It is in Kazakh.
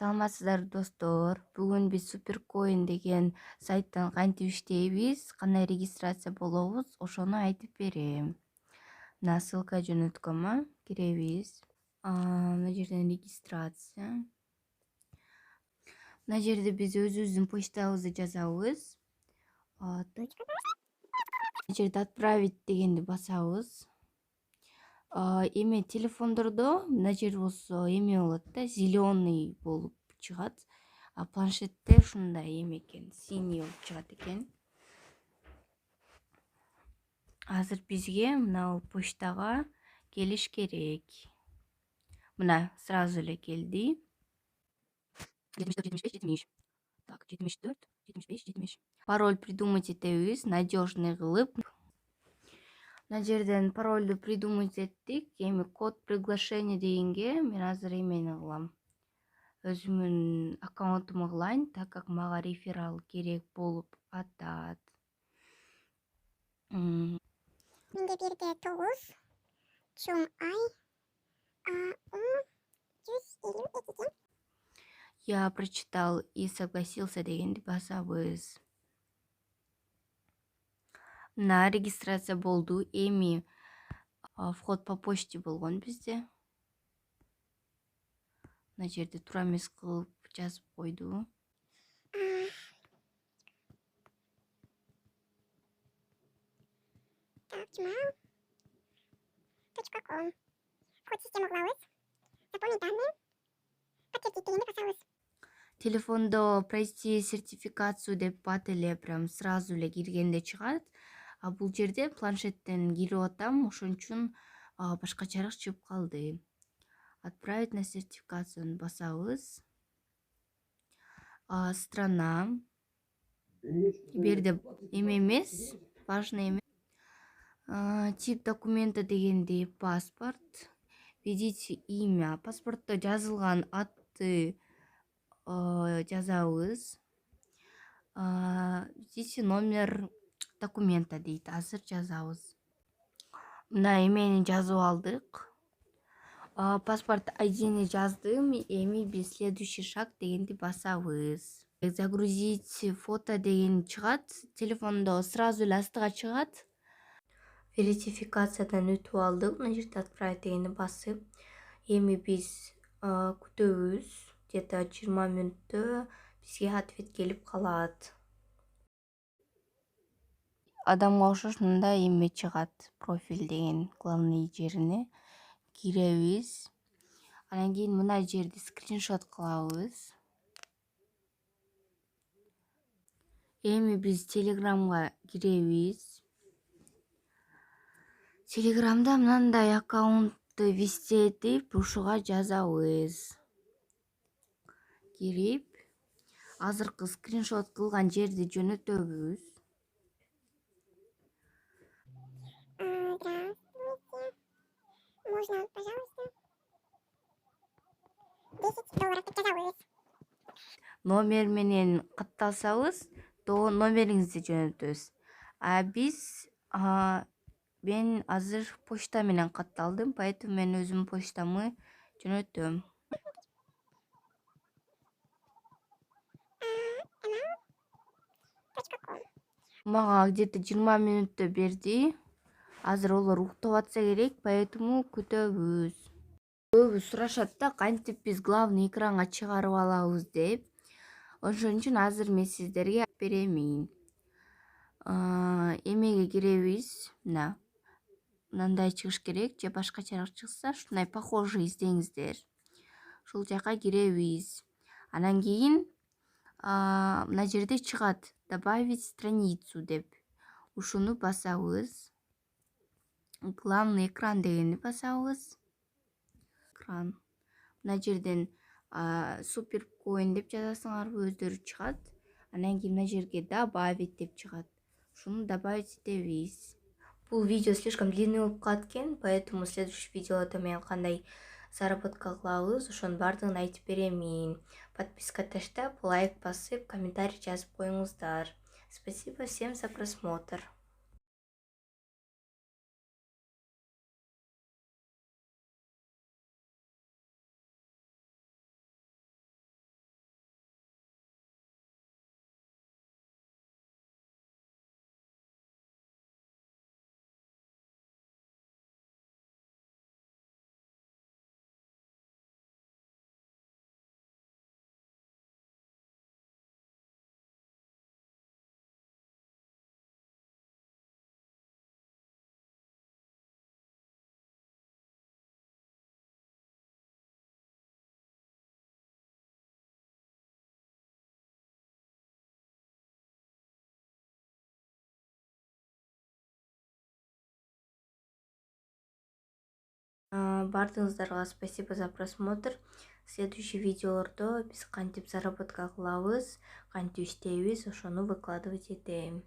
Саламатсыздарбы достор. Бүгүн биз Суперкоин деген сайттан кантип иштейбиз, кандай регистрация болобуз, ошону айтып берем. Мына ссылка жөнөткөм, киребиз. Мына жерден регистрация. Мына жерде биз өзүбүздүн почтабызды жазабыз. Мына жерде отправить дегенди басабыз. Эме телефондордо мына жер болсо эме болот да, зеленый болуп чыгат. А планшетте ушундай эме экен, синий болуп чыгат экен. Азыр бизге мына почтага келиш керек. Мына сразу эле келди. 74-75-70. Так, 74-75-70. Пароль придумать этебиз, надежный кылып. Мына жерден парольду придумать эттик. Эми код приглашения дегенге мен азыр эмени кылам. Өзүмдүн аккаунтума кылайын, так как мага реферал керек болуп атат. Менде бирде 9 чоң ай 152. Я прочитал и согласился дегенди басабыз. На регистрация болду. Эми вход по почте болгон бизде. Мына жерде туура эмес кылып жазып койду. Так, gmail.com. Вход в систему кылабыз. Заполнить данные. Подтвердить дегенди басабыз. Телефондо пройти сертификацию деп бат эле прям сразу эле киргенде чыгат. А бул жерде планшеттен кирип атам, ошон үчүн башкачараак чыгып калды. Отправить на сертификацию басабыз. Страна. Берде эме эмес, важный эме. Тип документа дегенди паспорт. Введите имя. Паспортто жазылган атты жазабыз. Введите номер документа дейт. Азыр жазабыз. Мына эмени жазып алдык. Паспорт айдини жаздым. Эми биз следующий шаг дегенди басабыз. Загрузить фото деген чыгат. Телефондо сразу эле астыга чыгат. Верификациядан өтүп алдык. Мына жерде отправить дегенди басып, эми биз күтөбүз. Где-то 20 мүнөттө бизге ответ келип калат. Адамга окшош мындай эме чыгат. Профиль деген главный жерине киребиз. Анан кийин мына жерди скриншот кылабыз. Эми биз Телеграмга киребиз. Телеграмда мындай аккаунтты вести этип, ушуга жазабыз. Кирип, азыркы скриншот кылган жерди жөнөтөбүз. Здравствуйте. Можно, пожалуйста, $10 деп жазабыз. Номер менен катталсабыз, номериңизди жөнөтөбүз. Биз мен азыр почта менен катталдым, поэтому мен өзүмдүн почтамы жөнөтөм. Мага где-то 20 мүнөттө берди. Азыр олор уктап атса керек, поэтому күтөбүз. Көбү сурашат да, кантип биз главный экранга чыгарып алабыз деп. Ошон үчүн азыр мен сиздерге беремин. Эмеге киребиз. Мындай чыгыш керек, же башкачараак чыкса, ушундай похожий издеңиздер. Ушул жака киребиз. Анан кийин мына жерде чыгат добавить страницу деп. Ушуну басабыз. Главный экран дегенди басабыз. Экран. Мына жерден Суперкоин деп жазасыңарбы, өздөрү чыгат. Анан кийин мына жерге добавить деп чыгат. Ушуну добавить этебиз. Бул видео слишком длинный болуп калат экен, поэтому следующий видеодо мен кандай заработка кылабыз, ошонун баардыгын айтып беремин. Подписка таштап, лайк басып, комментарий жазып коюңуздар. Спасибо всем за просмотр. Бардыңыздарга спасибо за просмотр. Следующий видеолордо биз кантип заработка кылабыз, кантип иштейбиз, ошону выкладывать этем.